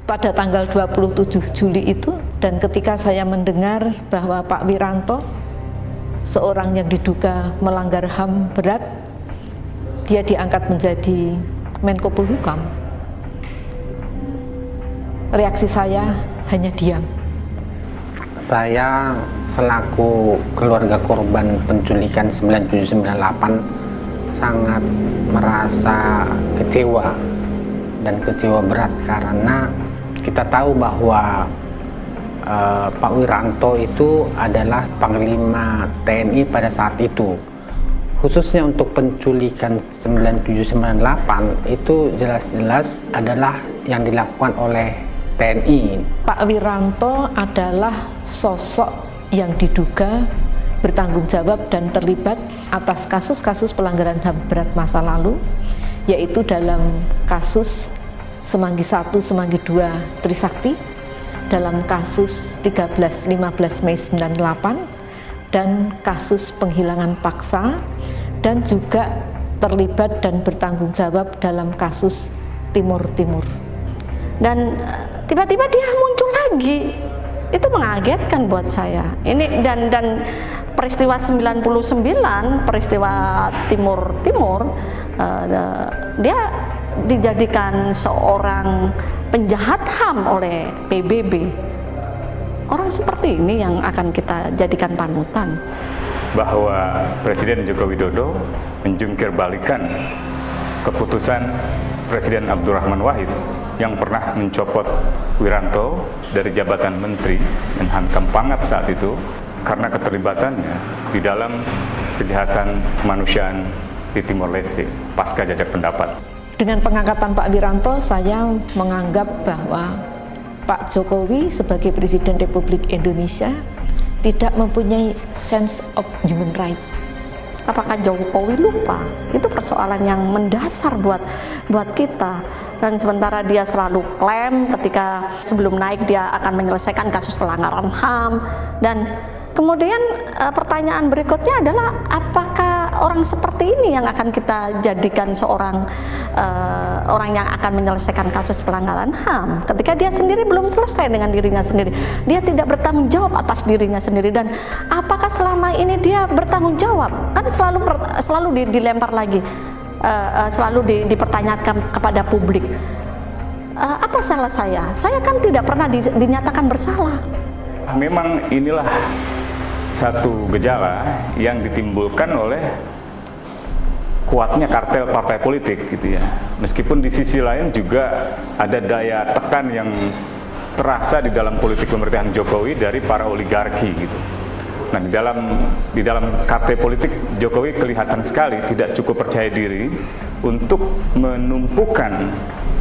pada tanggal 27 Juli itu, dan ketika saya mendengar bahwa Pak Wiranto, seorang yang diduga melanggar HAM berat, dia diangkat menjadi Menko Polhukam, reaksi saya hanya diam. Saya selaku keluarga korban penculikan 9798 sangat merasa kecewa dan kecewa berat, karena kita tahu bahwa Pak Wiranto itu adalah Panglima TNI pada saat itu. Khususnya untuk penculikan 9798 itu jelas-jelas adalah yang dilakukan oleh TNI. Pak Wiranto adalah sosok yang diduga bertanggung jawab dan terlibat atas kasus-kasus pelanggaran HAM berat masa lalu, yaitu dalam kasus Semanggi 1, Semanggi 2 Trisakti, dalam kasus 13-15 Mei 98, dan kasus penghilangan paksa, dan juga terlibat dan bertanggung jawab dalam kasus Timur Timur. Dan tiba-tiba dia muncul lagi. Itu mengagetkan buat saya. Ini dan peristiwa 99, peristiwa Timur Timur, dia dijadikan seorang penjahat HAM oleh PBB. Orang seperti ini yang akan kita jadikan panutan. Bahwa Presiden Joko Widodo menjungkir-balikan keputusan Presiden Abdurrahman Wahid yang pernah mencopot Wiranto dari jabatan Menteri Menhankam Pangap saat itu karena keterlibatannya di dalam kejahatan kemanusiaan di Timor Leste pasca jajak pendapat. Dengan pengangkatan Pak Wiranto, saya menganggap bahwa Pak Jokowi sebagai Presiden Republik Indonesia tidak mempunyai sense of human right. Apakah Jokowi lupa? Itu persoalan yang mendasar buat kita. Dan sementara dia selalu klaim ketika sebelum naik dia akan menyelesaikan kasus pelanggaran HAM. Dan kemudian pertanyaan berikutnya adalah apakah orang seperti ini yang akan kita jadikan seorang orang yang akan menyelesaikan kasus pelanggaran HAM ketika dia sendiri belum selesai dengan dirinya sendiri. Dia tidak bertanggung jawab atas dirinya sendiri. Dan apakah selama ini dia bertanggung jawab? Kan selalu dilempar lagi, selalu dipertanyakan kepada publik. Apa salah saya? Saya kan tidak pernah dinyatakan bersalah. Memang inilah satu gejala yang ditimbulkan oleh kuatnya kartel partai politik gitu ya. Meskipun di sisi lain juga ada daya tekan yang terasa di dalam politik pemerintahan Jokowi dari para oligarki gitu. Nah, di dalam kartel politik Jokowi kelihatan sekali tidak cukup percaya diri untuk menumpukan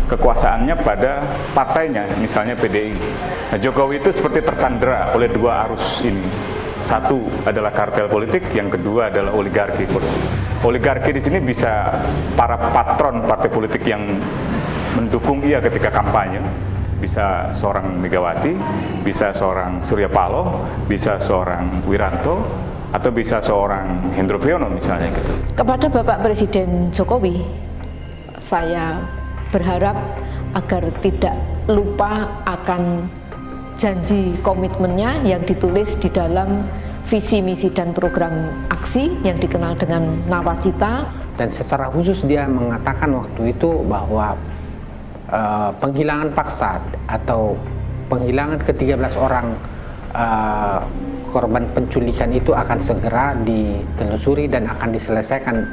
kekuasaannya pada partainya, misalnya PDI. Nah, Jokowi itu seperti tersandera oleh dua arus ini. Satu adalah kartel politik, yang kedua adalah oligarki politik. Oligarki di sini bisa para patron partai politik yang mendukung ia ketika kampanye, bisa seorang Megawati, bisa seorang Surya Paloh, bisa seorang Wiranto, atau bisa seorang Hendro Priyono misalnya gitu. Kepada Bapak Presiden Jokowi, saya berharap agar tidak lupa akan janji komitmennya yang ditulis di dalam visi, misi, dan program aksi yang dikenal dengan Nawacita. Dan secara khusus dia mengatakan waktu itu bahwa penghilangan paksa atau penghilangan ke-13 orang korban penculikan itu akan segera ditelusuri dan akan diselesaikan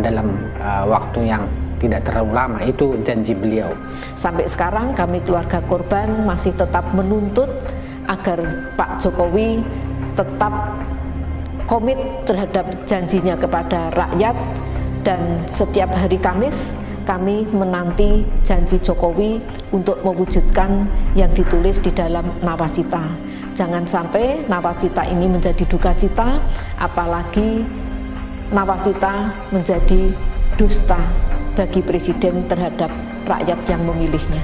dalam waktu yang tidak terlalu lama. Itu janji beliau. Sampai sekarang kami keluarga korban masih tetap menuntut agar Pak Jokowi tetap komit terhadap janjinya kepada rakyat, dan setiap hari Kamis kami menanti janji Jokowi untuk mewujudkan yang ditulis di dalam Nawacita. Jangan sampai Nawacita ini menjadi duka cita, apalagi Nawacita menjadi dusta bagi Presiden terhadap rakyat yang memilihnya.